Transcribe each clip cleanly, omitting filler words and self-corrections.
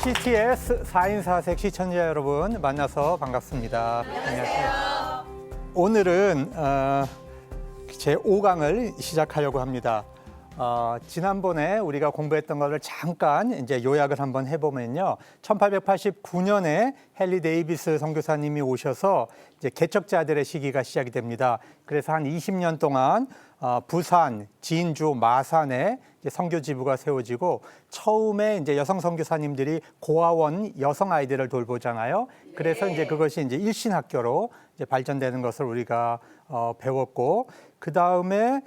CTS 4인 4색 시청자 여러분 만나서 반갑습니다. 안녕하세요. 오늘은 제 5강을 시작하려고 합니다. 지난번에 우리가 공부했던 것을 잠깐 이제 요약을 한번 해보면요. 1889년에 헨리 데이비스 선교사님이 오셔서 이제 개척자들의 시기가 시작이 됩니다. 그래서 한 20년 동안 부산, 진주, 마산에 이제 선교 지부가 세워지고 처음에 이제 여성 선교사님들이 고아원 여성 아이들을 돌보잖아요. 그래서 이제 그것이 이제 일신학교로 이제 발전되는 것을 우리가 배웠고 그 다음에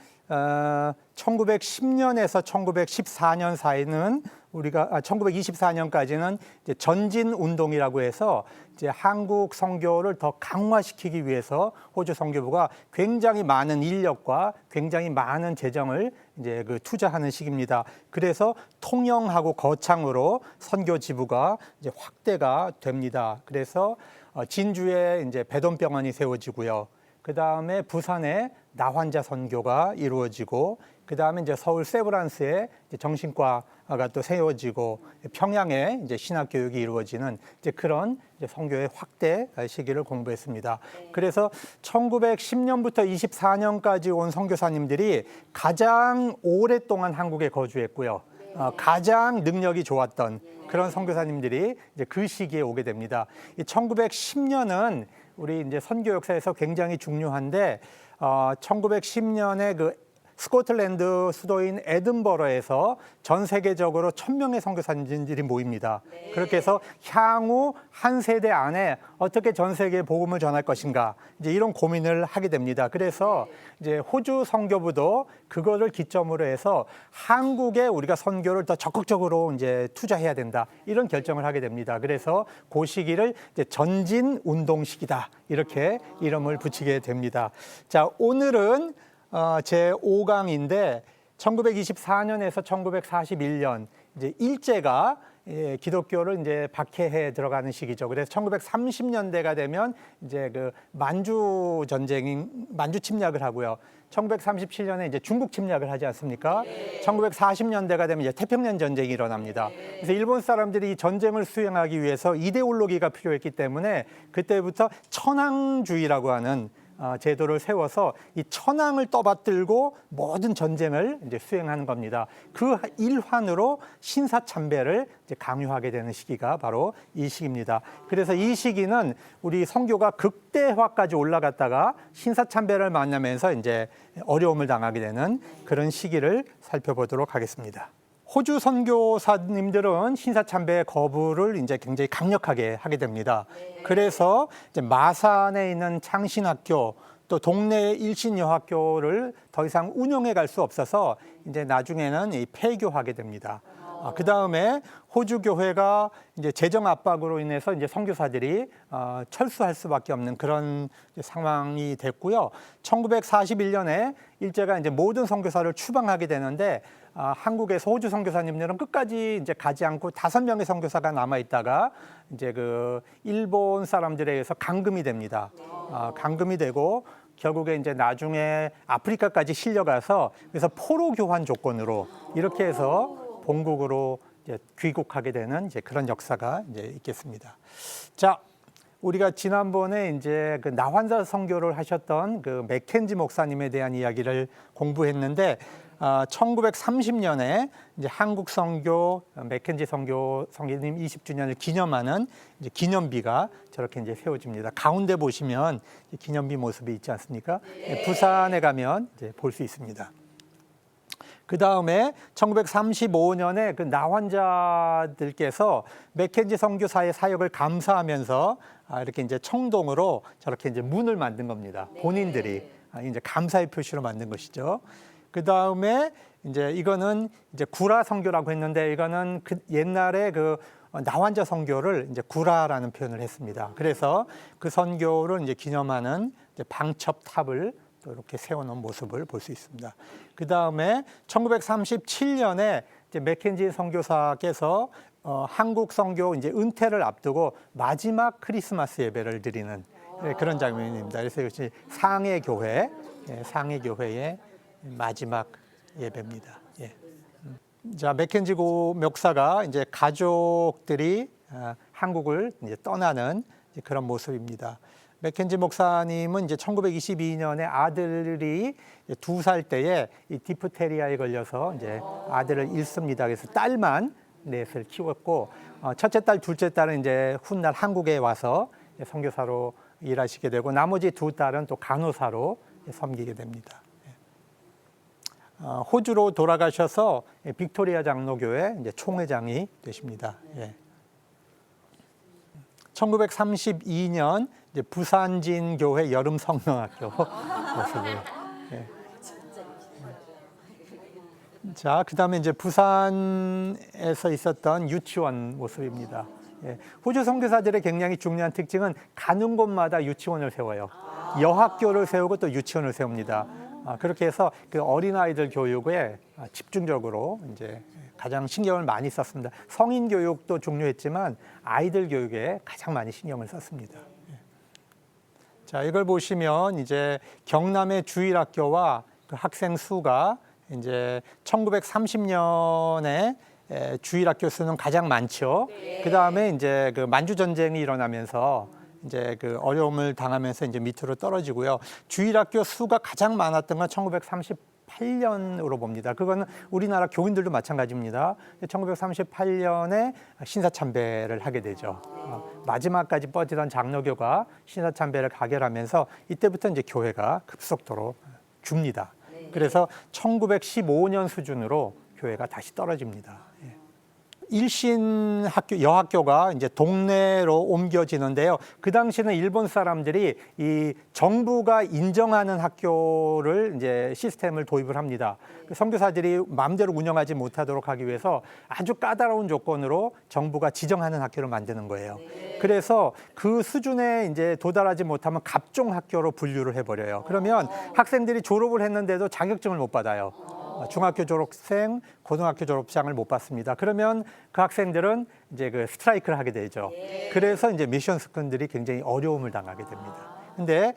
1910년에서 1914년 사이는 우리가 1924년까지는 이제 전진 운동이라고 해서 이제 한국 선교를 더 강화시키기 위해서 호주 선교부가 굉장히 많은 인력과 굉장히 많은 재정을 이제 투자하는 시기입니다. 그래서 통영하고 거창으로 선교 지부가 이제 확대가 됩니다. 그래서 진주에 이제 배돈병원이 세워지고요. 그 다음에 부산에 나환자 선교가 이루어지고 그 다음에 이제 서울 세브란스에 이제 정신과가 또 세워지고 평양에 이제 신학 교육이 이루어지는 이제 그런 이제 선교의 확대 시기를 공부했습니다. 그래서 1910년부터 24년까지 온 선교사님들이 가장 오랫동안 한국에 거주했고요. 가장 능력이 좋았던 그런 선교사님들이 이제 그 시기에 오게 됩니다. 이 1910년은 우리 이제 선교 역사에서 굉장히 중요한데 1910년에 그 스코틀랜드 수도인 에든버러에서 전 세계적으로 1000명의 선교사님들이 모입니다. 그렇게 해서 향후 한 세대 안에 어떻게 전 세계에 복음을 전할 것인가 이제 이런 고민을 하게 됩니다. 그래서 이제 호주 선교부도 그거를 기점으로 해서 한국에 우리가 선교를 더 적극적으로 이제 투자해야 된다 이런 결정을 하게 됩니다. 그래서 그 시기를 이제 전진 운동 시기다 이렇게 이름을 붙이게 됩니다. 자, 오늘은 제 5강인데 1924년에서 1941년 이제 일제가 기독교를 이제 박해해 들어가는 시기죠. 그래서 1930년대가 되면 이제 그 만주 전쟁인 만주 침략을 하고요. 1937년에 이제 중국 침략을 하지 않습니까? 1940년대가 되면 이제 태평양 전쟁이 일어납니다. 그래서 일본 사람들이 이 전쟁을 수행하기 위해서 이데올로기가 필요했기 때문에 그때부터 천황주의라고 하는 제도를 세워서 이 천황을 떠받들고 모든 전쟁을 이제 수행하는 겁니다. 그 일환으로 신사참배를 이제 강요하게 되는 시기가 바로 이 시기입니다. 그래서 이 시기는 우리 선교가 극대화까지 올라갔다가 신사참배를 만나면서 이제 어려움을 당하게 되는 그런 시기를 살펴보도록 하겠습니다. 호주 선교사님들은 신사참배 거부를 이제 굉장히 강력하게 하게 됩니다. 그래서 이제 마산에 있는 창신학교 또 동네 일신여학교를 더 이상 운영해 갈 수 없어서 이제 나중에는 폐교하게 됩니다. 그 다음에 호주 교회가 이제 재정 압박으로 인해서 이제 선교사들이 철수할 수밖에 없는 그런 상황이 됐고요. 1941년에 일제가 이제 모든 선교사를 추방하게 되는데 한국에서 호주 선교사님들은 끝까지 이제 가지 않고 5명의 선교사가 남아 있다가 이제 그 일본 사람들에 의해서 감금이 됩니다. 감금이 되고 결국에 이제 나중에 아프리카까지 실려가서 그래서 포로 교환 조건으로 이렇게 해서 본국으로 이제 귀국하게 되는 이제 그런 역사가 이제 있겠습니다. 자, 우리가 지난번에 이제 그 나환자 선교를 하셨던 그 맥켄지 목사님에 대한 이야기를 공부했는데 1930년에 이제 한국 선교 맥켄지 선교님 20주년을 기념하는 이제 기념비가 저렇게 이제 세워집니다. 가운데 보시면 기념비 모습이 있지 않습니까? 부산에 가면 이제 볼 수 있습니다. 그 다음에 1935년에 그 나환자들께서 맥켄지 선교사의 사역을 감사하면서 이렇게 이제 청동으로 저렇게 이제 문을 만든 겁니다. 본인들이 이제 감사의 표시로 만든 것이죠. 그 다음에 이제 이거는 이제 구라 선교라고 했는데 이거는 그 옛날에 그 나환자 선교를 이제 구라라는 표현을 했습니다. 그래서 그 선교를 이제 기념하는 이제 방첩탑을 또 이렇게 세워놓은 모습을 볼 수 있습니다. 그 다음에 1937년에 이제 맥켄지 선교사께서 한국 선교 이제 은퇴를 앞두고 마지막 크리스마스 예배를 드리는 그런 장면입니다. 그래서 이것이 상해교회의 마지막 예배입니다. 예. 자, 맥켄지 목사가 이제 가족들이 한국을 이제 떠나는 이제 그런 모습입니다. 맥켄지 목사님은 이제 1922년에 아들이 2살 때에 이 디프테리아에 걸려서 이제 아들을 잃습니다. 그래서 딸만 넷을 키웠고, 첫째 딸, 둘째 딸은 이제 훗날 한국에 와서 선교사로 일하시게 되고, 나머지 2딸은 또 간호사로 섬기게 됩니다. 호주로 돌아가셔서 빅토리아 장로교회 이제 총회장이 되십니다. 1932년 이제 부산진 교회 여름 성명학교 모습을. 자, 그다음에 이제 부산에서 있었던 유치원 모습입니다. 호주 선교사들의 굉장히 중요한 특징은 가는 곳마다 유치원을 세워요. 여학교를 세우고 또 유치원을 세웁니다. 그렇게 해서 그 어린아이들 교육에 집중적으로 이제 가장 신경을 많이 썼습니다. 성인 교육도 중요했지만 아이들 교육에 가장 많이 신경을 썼습니다. 자, 이걸 보시면 이제 경남의 주일학교와 그 학생 수가 이제 1930년에 주일학교 수는 가장 많죠. 그 다음에 이제 그 만주 전쟁이 일어나면서 이제 그 어려움을 당하면서 이제 밑으로 떨어지고요. 주일학교 수가 가장 많았던 건 1938년으로 봅니다. 그거는 우리나라 교인들도 마찬가지입니다. 1938년에 신사참배를 하게 되죠. 마지막까지 뻗이던 장로교가 신사참배를 가결하면서 이때부터 이제 교회가 급속도로 줍니다. 그래서 1915년 수준으로 교회가 다시 떨어집니다. 일신 학교, 여학교가 이제 동네로 옮겨지는데요. 그 당시는 일본 사람들이 이 정부가 인정하는 학교를 이제 시스템을 도입을 합니다. 선교사들이 마음대로 운영하지 못하도록 하기 위해서 아주 까다로운 조건으로 정부가 지정하는 학교를 만드는 거예요. 그래서 그 수준에 이제 도달하지 못하면 갑종 학교로 분류를 해버려요. 그러면 학생들이 졸업을 했는데도 자격증을 못 받아요. 중학교 졸업생, 고등학교 졸업장을 못 받습니다. 그러면 그 학생들은 이제 그 스트라이크를 하게 되죠. 그래서 이제 미션 스쿨들이 굉장히 어려움을 당하게 됩니다. 근데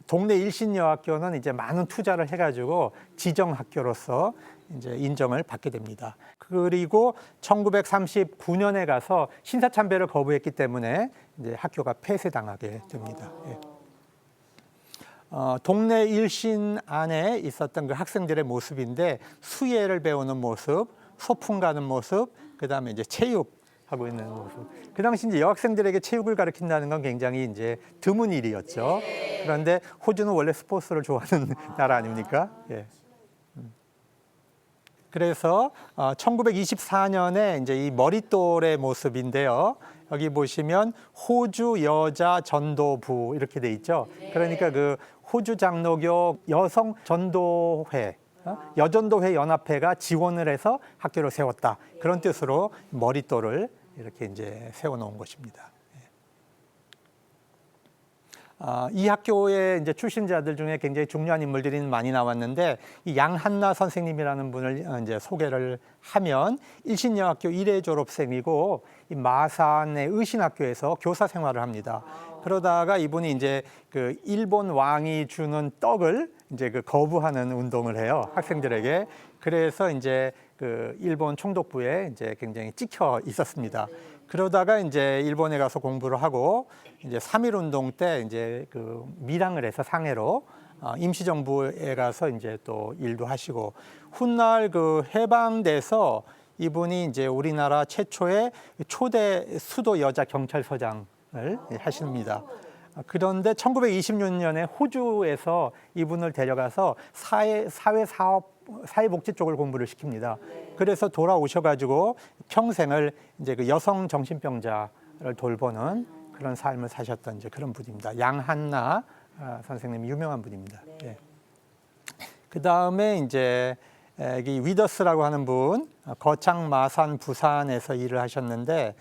동네 일신여학교는 이제 많은 투자를 해가지고 지정 학교로서 이제 인정을 받게 됩니다. 그리고 1939년에 가서 신사참배를 거부했기 때문에 이제 학교가 폐쇄당하게 됩니다. 동네 일신 안에 있었던 그 학생들의 모습인데 수예를 배우는 모습, 소풍 가는 모습, 그 다음에 이제 체육하고 있는 모습. 그 당시 이제 여학생들에게 체육을 가르친다는 건 굉장히 이제 드문 일이었죠. 그런데 호주는 원래 스포츠를 좋아하는 나라 아닙니까? 그래서 1924년에 이제 이 머릿돌의 모습인데요. 여기 보시면 호주 여자 전도부 이렇게 돼 있죠. 그러니까 그 호주 장로교 여성 전도회, 여전도회 연합회가 지원을 해서 학교를 세웠다. 그런 뜻으로 머릿돌을 이렇게 이제 세워놓은 것입니다. 이 학교의 이제 출신자들 중에 굉장히 중요한 인물들이 많이 나왔는데 이 양한나 선생님이라는 분을 이제 소개를 하면 일신여학교 1회 졸업생이고 이 마산의 의신학교에서 교사 생활을 합니다. 그러다가 이분이 이제 그 일본 왕이 주는 떡을 이제 그 거부하는 운동을 해요, 학생들에게. 그래서 이제 그 일본 총독부에 이제 굉장히 찍혀 있었습니다. 그러다가 이제 일본에 가서 공부를 하고 이제 3.1 운동 때 이제 그 밀항을 해서 상해로 임시정부에 가서 이제 또 일도 하시고 훗날 그 해방돼서 이분이 이제 우리나라 최초의 초대 수도 여자 경찰서장을 하십니다. 그런데 1926년에 호주에서 이분을 데려가서 사회복지 쪽을 공부를 시킵니다. 그래서 돌아오셔가지고 평생을 이제 그 여성 정신병자를 돌보는 그런 삶을 사셨던 이제 그런 분입니다. 양한나 선생님 유명한 분입니다. 그 다음에 이제 이 위더스라고 하는 분, 거창, 마산, 부산에서 일을 하셨는데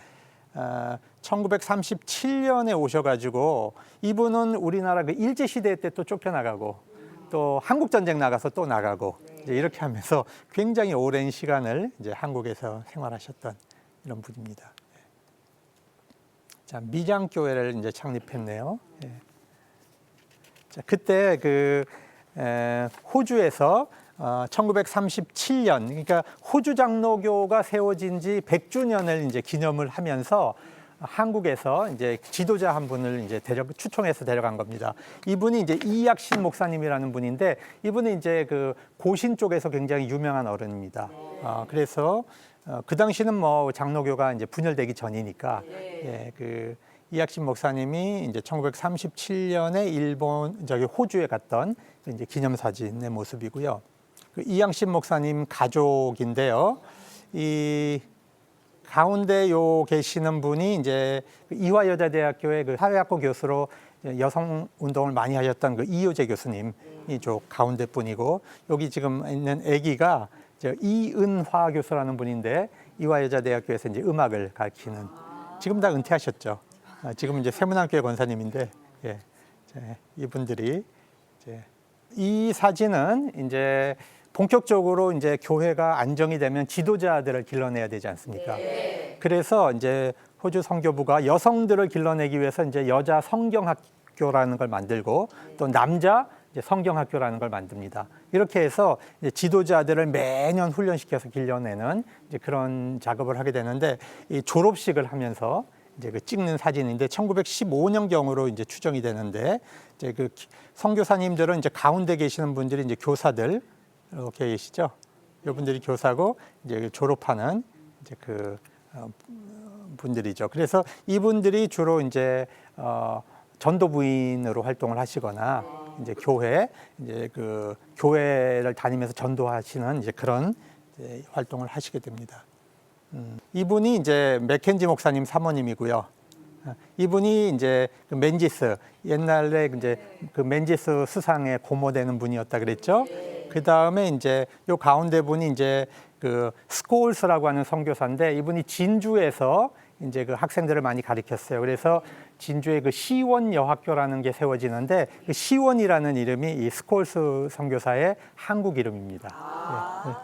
1937년에 오셔가지고 이분은 우리나라 그 일제시대 때 또 쫓겨나가고 또 한국전쟁 나가서 또 나가고 이제 이렇게 하면서 굉장히 오랜 시간을 이제 한국에서 생활하셨던 이런 분입니다. 자, 미장교회를 이제 창립했네요. 자, 그때 그 호주에서 1937년, 그러니까 호주 장로교가 세워진 지 100주년을 이제 기념을 하면서 한국에서 이제 지도자 한 분을 이제 추청해서 데려간 겁니다. 이분이 이제 이약신 목사님이라는 분인데, 이분은 이제 그 고신 쪽에서 굉장히 유명한 어른입니다. 그래서 그 당시는 뭐 장로교가 이제 분열되기 전이니까, 예, 그 이약신 목사님이 이제 1937년에 호주에 갔던 이제 기념사진의 모습이고요. 그 이양신 목사님 가족인데요. 이 가운데 계시는 분이 이제 이화여자대학교의 그 사회학부 교수로 여성 운동을 많이 하셨던 그 이효재 교수님이 저 가운데 분이고, 여기 지금 있는 아기가 이은화 교수라는 분인데, 이화여자대학교에서 이제 음악을 가르치는, 지금 다 은퇴하셨죠. 지금 이제 세문안교회 권사님인데, 예, 이분들이 이 사진은 이제 본격적으로 이제 교회가 안정이 되면 지도자들을 길러내야 되지 않습니까? 그래서 이제 호주 선교부가 여성들을 길러내기 위해서 이제 여자 성경학교라는 걸 만들고, 또 남자 이제 성경학교라는 걸 만듭니다. 이렇게 해서 이제 지도자들을 매년 훈련시켜서 길러내는 이제 그런 작업을 하게 되는데, 이 졸업식을 하면서 이제 그 찍는 사진인데, 1915년경으로 이제 추정이 되는데, 이제 그 선교사님들은 이제 가운데 계시는 분들이 이제 교사들 이렇게 계시죠. 이분들이 교사고, 이제 졸업하는 이제 그 분들이죠. 그래서 이분들이 주로 이제 전도부인으로 활동을 하시거나, 이제 이제 그 교회를 다니면서 전도하시는 이제 그런 이제 활동을 하시게 됩니다. 이분이 이제 맥켄지 목사님 사모님이고요. 이분이 이제 그 맨지스, 옛날에 이제 그 맨지스 수상의 고모되는 분이었다 그랬죠. 그 다음에 이제 요 가운데 분이 이제 그 스콜스라고 하는 선교사인데, 이분이 진주에서 이제 그 학생들을 많이 가르쳤어요. 그래서 진주에 그 시원 여학교라는 게 세워지는데, 그 시원이라는 이름이 이 스콜스 선교사의 한국 이름입니다. 예, 예.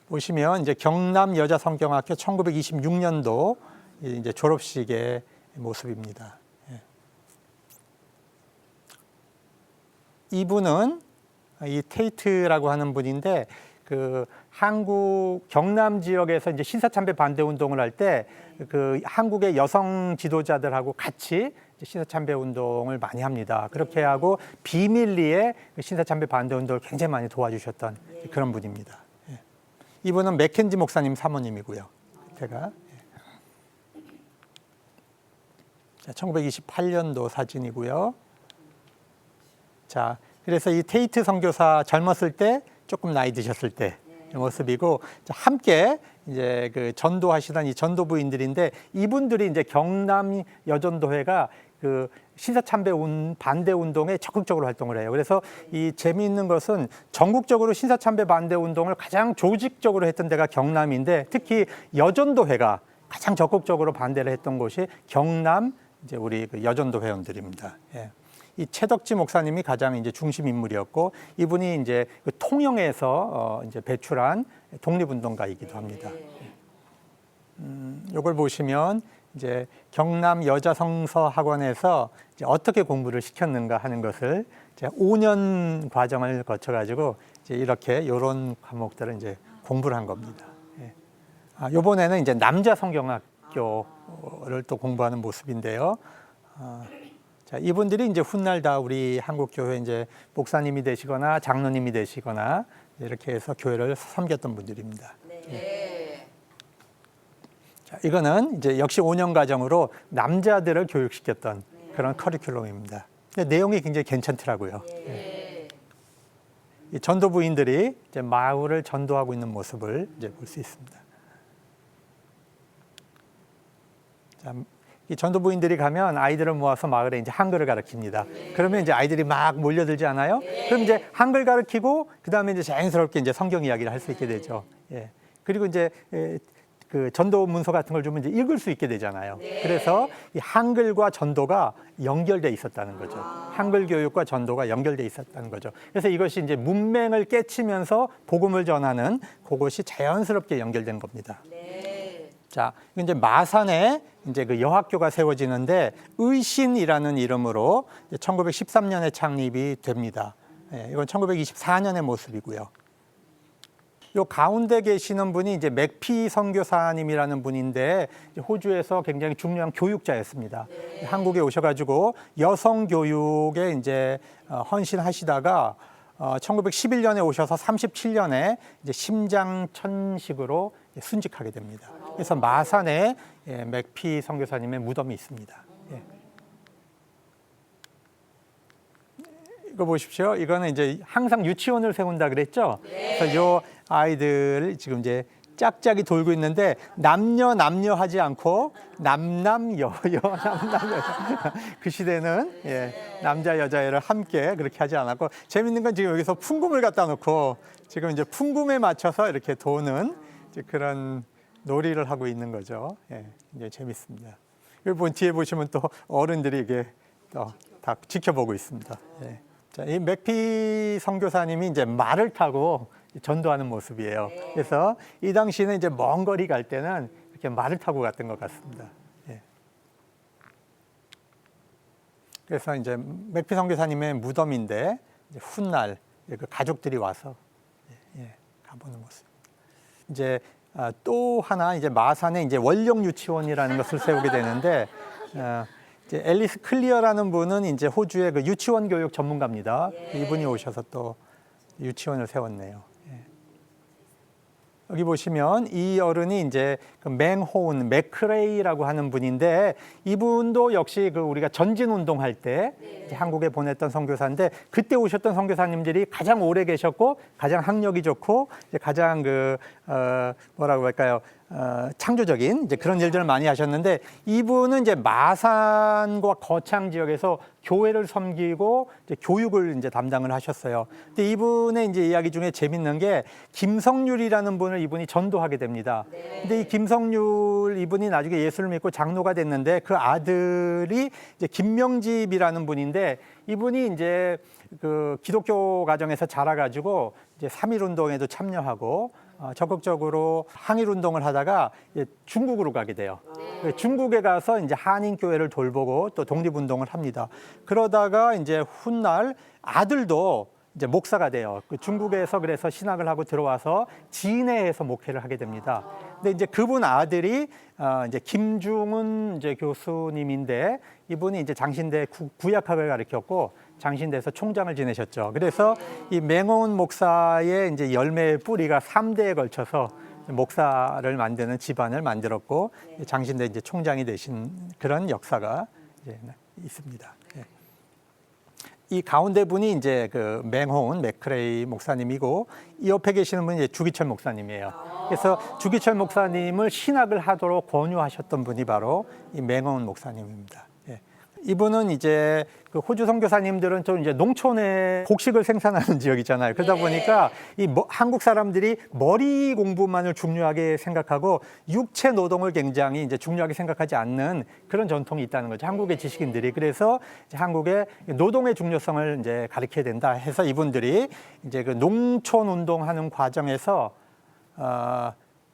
보시면 이제 경남 여자 성경학교 1926년도 이제 졸업식의 모습입니다. 예. 이분은 이 테이트라고 하는 분인데, 그 한국 경남 지역에서 이제 신사참배 반대 운동을 할 때 그 한국의 여성 지도자들하고 같이 신사참배 운동을 많이 합니다. 그렇게 하고 비밀리에 신사참배 반대 운동을 굉장히 많이 도와주셨던 그런 분입니다. 예. 이분은 맥켄지 목사님 사모님이고요. 제가 1928년도 사진이고요. 자, 그래서 이 테이트 선교사 젊었을 때, 조금 나이 드셨을 때 모습이고, 함께 이제 그 전도하시던 이 전도부인들인데, 이분들이 이제 경남 여전도회가 그 신사참배 반대 운동에 적극적으로 활동을 해요. 그래서 이 재미있는 것은 전국적으로 신사참배 반대 운동을 가장 조직적으로 했던 데가 경남인데, 특히 여전도회가 가장 적극적으로 반대를 했던 곳이 경남 이제 우리 그 여전도 회원들입니다. 예. 이 최덕지 목사님이 가장 이제 중심 인물이었고, 이분이 이제 그 통영에서 이제 배출한 독립운동가이기도 합니다. 이걸 보시면 이제 경남 여자성서학원에서 이제 어떻게 공부를 시켰는가 하는 것을 이제 5년 과정을 거쳐가지고 이제 이렇게 이런 과목들을 이제 공부를 한 겁니다. 예. 이번에는 이제 남자 성경학교를 또 공부하는 모습인데요. 자, 이분들이 이제 훗날 다 우리 한국 교회 이제 목사님이 되시거나 장로님이 되시거나 이렇게 해서 교회를 섬겼던 분들입니다. 네. 자, 이거는 이제 역시 5년 과정으로 남자들을 교육시켰던 그런 커리큘럼입니다. 근데 내용이 굉장히 괜찮더라고요. 네. 이 전도부인들이 이제 마을을 전도하고 있는 모습을 이제 볼 수 있습니다. 자, 이 전도부인들이 가면 아이들을 모아서 마을에 이제 한글을 가르칩니다. 그러면 이제 아이들이 막 몰려들지 않아요? 그럼 이제 한글 가르치고 그 다음에 이제 자연스럽게 이제 성경 이야기를 할 수 있게 되죠. 예. 그리고 이제 그 전도 문서 같은 걸 주면 이제 읽을 수 있게 되잖아요. 그래서 이 한글과 전도가 연결돼 있었다는 거죠. 한글 교육과 전도가 연결돼 있었다는 거죠. 그래서 이것이 이제 문맹을 깨치면서 복음을 전하는 그것이 자연스럽게 연결된 겁니다. 자, 이제 마산에 이제 그 여학교가 세워지는데, 의신이라는 이름으로 1913년에 창립이 됩니다. 예, 이건 1924년의 모습이고요. 요 가운데 계시는 분이 이제 맥피 선교사님이라는 분인데 호주에서 굉장히 중요한 교육자였습니다. 한국에 오셔가지고 여성 교육에 이제 헌신하시다가 1911년에 오셔서 37년에 이제 심장천식으로 순직하게 됩니다. 그래서 마산에 맥피 선교사님의 무덤이 있습니다. 예. 이거 보십시오. 이거는 이제 항상 유치원을 세운다 그랬죠. 그래서 요 아이들 지금 이제 짝짝이 돌고 있는데 남녀 하지 않고 남남여여 남남여. 그 시대는 남자 여자애를 함께 그렇게 하지 않았고 재밌는 건 지금 여기서 풍금을 갖다 놓고 지금 이제 풍금에 맞춰서 이렇게 도는 이제 그런 놀이를 하고 있는 거죠. 예, 이제 재밌습니다. 여기 뒤에 보시면 또 어른들이 이게 또 다 지켜보고 있습니다. 예. 자, 이 맥피 선교사님이 이제 말을 타고 전도하는 모습이에요. 그래서 이 당시에는 이제 먼 거리 갈 때는 이렇게 말을 타고 갔던 것 같습니다. 예. 그래서 이제 맥피 선교사님의 무덤인데 이제 훗날 그 가족들이 와서 가보는 모습. 이제 또 하나 이제 마산에 이제 원령 유치원이라는 것을 세우게 되는데. 이제 앨리스 클리어라는 분은 이제 호주의 그 유치원 교육 전문가입니다. 이분이 오셔서 또 유치원을 세웠네요. 예. 여기 보시면 이 어른이 이제 그 맹호운 맥크레이라고 하는 분인데 이분도 역시 그 우리가 전진 운동할 때 한국에 보냈던 선교사인데 그때 오셨던 선교사님들이 가장 오래 계셨고 가장 학력이 좋고 이제 가장 그 뭐라고 할까요? 창조적인 이제 그런 일들을 많이 하셨는데 이분은 이제 마산과 거창 지역에서 교회를 섬기고 이제 교육을 이제 담당을 하셨어요. 근데 이분의 이제 이야기 중에 재밌는 게 김성률이라는 분을 이분이 전도하게 됩니다. 근데 이 김성률 이분이 나중에 예수를 믿고 장로가 됐는데 그 아들이 이제 김명집이라는 분인데 이분이 이제 그 기독교 가정에서 자라가지고 이제 3.1 운동에도 참여하고 적극적으로 항일 운동을 하다가 중국으로 가게 돼요. 중국에 가서 이제 한인 교회를 돌보고 또 독립 운동을 합니다. 그러다가 이제 훗날 아들도 이제 목사가 돼요. 그 중국에서 그래서 신학을 하고 들어와서 진해에서 목회를 하게 됩니다. 근데 이제 그분 아들이 이제 김중은 이제 교수님인데 이분이 이제 장신대 구약학을 가르쳤고 장신대에서 총장을 지내셨죠. 그래서 이 맹호운 목사의 이제 열매의 뿌리가 3대에 걸쳐서 목사를 만드는 집안을 만들었고 장신대 이제 총장이 되신 그런 역사가 이제 있습니다. 이 가운데 분이 이제 그 맹호운 맥크레이 목사님이고 이 옆에 계시는 분이 이제 주기철 목사님이에요. 그래서 주기철 목사님을 신학을 하도록 권유하셨던 분이 바로 이 맹호운 목사님입니다. 이분은 이제 그 호주 선교사님들은 좀 이제 농촌에 곡식을 생산하는 지역이잖아요. 그러다 보니까 이 한국 사람들이 머리 공부만을 중요하게 생각하고 육체 노동을 굉장히 이제 중요하게 생각하지 않는 그런 전통이 있다는 거죠. 한국의 지식인들이. 그래서 이제 한국의 노동의 중요성을 이제 가르쳐야 된다 해서 이분들이 이제 그 농촌 운동하는 과정에서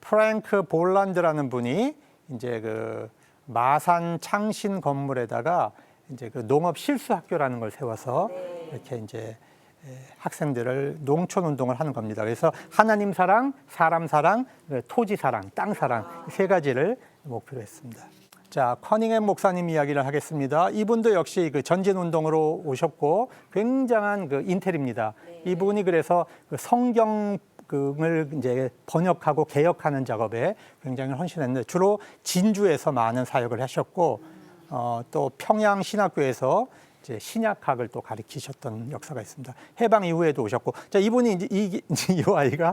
프랭크 볼란드라는 분이 이제 그 마산 창신 건물에다가 이제 그 농업 실수 학교라는 걸 세워서 이렇게 이제 학생들을 농촌 운동을 하는 겁니다. 그래서 하나님 사랑, 사람 사랑, 토지 사랑, 땅 사랑 세 가지를 목표로 했습니다. 자, 커닝햄 목사님 이야기를 하겠습니다. 이분도 역시 그 전진 운동으로 오셨고 굉장한 그 인텔입니다. 이분이 그래서 그 성경 을 이제 번역하고 개혁하는 작업에 굉장히 헌신했는데 주로 진주에서 많은 사역을 하셨고 또 평양 신학교에서 이제 신약학을 또 가르치셨던 역사가 있습니다. 해방 이후에도 오셨고, 자 이분이 이제 이 아이가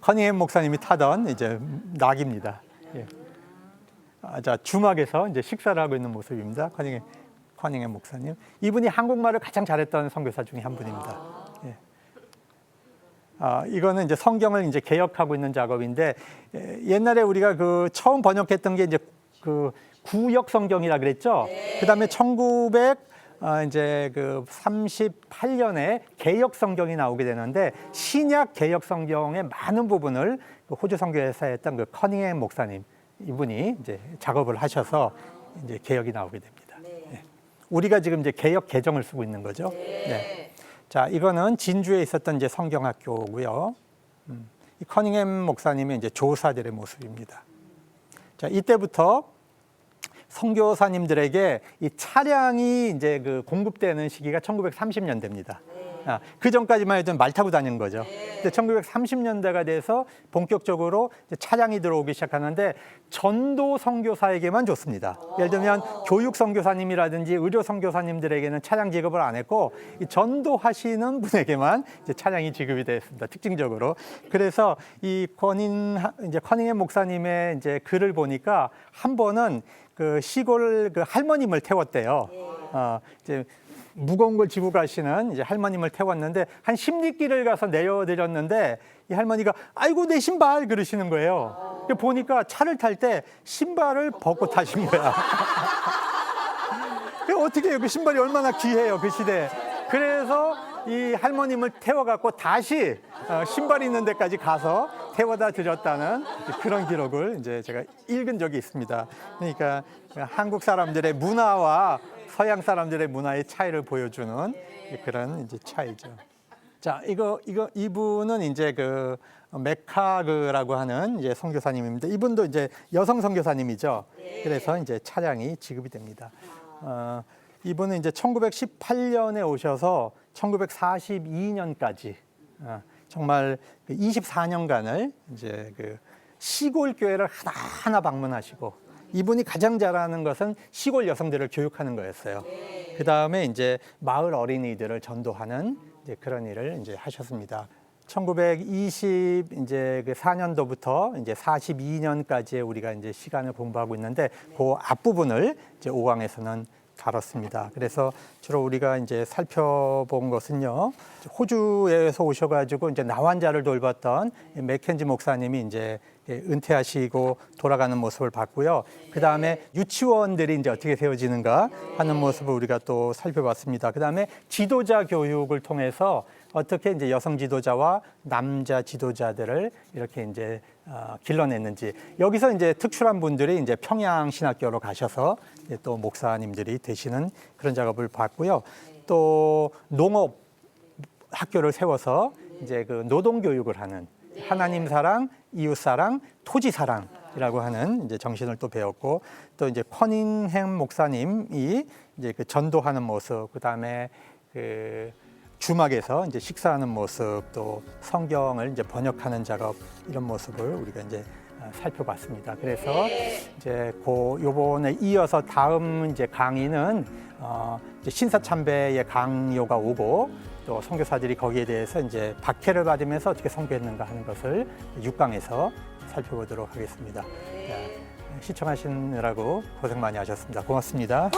커닝햄 목사님이 타던 이제 낙입니다. 예. 자 주막에서 이제 식사를 하고 있는 모습입니다. 커닝햄 목사님. 이분이 한국말을 가장 잘했던 선교사 중에 한 분입니다. 예. 이거는 이제 성경을 이제 개혁하고 있는 작업인데 옛날에 우리가 그 처음 번역했던 게 이제 그 구역 성경이라 그랬죠. 그다음에 38년에 개혁 성경이 나오게 되는데 신약 개혁 성경의 많은 부분을 그 호주 선교회에서 했던 그 커닝햄 목사님 이분이 이제 작업을 하셔서 이제 개혁이 나오게 됩니다. 우리가 지금 이제 개혁 개정을 쓰고 있는 거죠. 네. 자, 이거는 진주에 있었던 이제 성경학교고요. 이 커닝햄 목사님의 이제 조사들의 모습입니다. 자, 이때부터 선교사님들에게 이 차량이 이제 그 공급되는 시기가 1930년대입니다. 그 전까지만 해도 말 타고 다니는 거죠. 근데 1930년대가 돼서 본격적으로 이제 차량이 들어오기 시작하는데 전도 선교사에게만 줬습니다. 예를 들면 교육 선교사님이라든지 의료 선교사님들에게는 차량 지급을 안 했고 이 전도하시는 분에게만 이제 차량이 지급이 됐습니다. 특징적으로. 그래서 이 커닝햄 목사님의 이제 글을 보니까 한 번은 그 시골 그 할머님을 태웠대요. 이제 무거운 걸 지고 가시는 이제 할머님을 태웠는데 한 10리길을 가서 내려드렸는데 이 할머니가 아이고 내 신발 그러시는 거예요. 보니까 차를 탈 때 신발을 벗고 타신 거야. 어떻게 해요? 그 신발이 얼마나 귀해요 그 시대에. 그래서 이 할머님을 태워갖고 다시 신발 있는 데까지 가서 태워다 드렸다는 그런 기록을 이제 제가 읽은 적이 있습니다. 그러니까 한국 사람들의 문화와 서양 사람들의 문화의 차이를 보여주는 그런 이제 차이죠. 자, 이분은 이제 그 맥카그라고 하는 이제 선교사님입니다. 이분도 이제 여성 선교사님이죠. 그래서 이제 차량이 지급이 됩니다. 이분은 이제 1918년에 오셔서 1942년까지 정말 24년간을 이제 그 시골 교회를 하나하나 방문하시고 이분이 가장 잘하는 것은 시골 여성들을 교육하는 거였어요. 그 다음에 이제 마을 어린이들을 전도하는 이제 그런 일을 이제 하셨습니다. 1924년도부터 이제 42년까지의 우리가 이제 시간을 공부하고 있는데 그 앞부분을 이제 5강에서는 다뤘습니다. 그래서 주로 우리가 이제 살펴본 것은요, 호주에서 오셔가지고 이제 나환자를 돌봤던 맥켄지 목사님이 이제 은퇴하시고 돌아가는 모습을 봤고요. 그 다음에 유치원들이 이제 어떻게 세워지는가 하는 모습을 우리가 또 살펴봤습니다. 그 다음에 지도자 교육을 통해서 어떻게 이제 여성 지도자와 남자 지도자들을 이렇게 이제 길러냈는지, 여기서 이제 특출한 분들이 이제 평양신학교로 가셔서 이제 또 목사님들이 되시는 그런 작업을 봤고요. 또 농업 학교를 세워서 이제 그 노동 교육을 하는 하나님 사랑, 이웃 사랑, 토지 사랑이라고 하는 이제 정신을 또 배웠고, 또 이제 커닝햄 목사님이 이제 그 전도하는 모습, 그 다음에 그 주막에서 이제 식사하는 모습, 또 성경을 이제 번역하는 작업, 이런 모습을 우리가 이제 살펴봤습니다. 그래서 이제 요번에 이어서 다음 이제 강의는 이제 신사참배의 강요가 오고, 또 선교사들이 거기에 대해서 이제 박해를 받으면서 어떻게 선교했는가 하는 것을 6강에서 살펴보도록 하겠습니다. 자, 시청하시느라고 고생 많이 하셨습니다. 고맙습니다.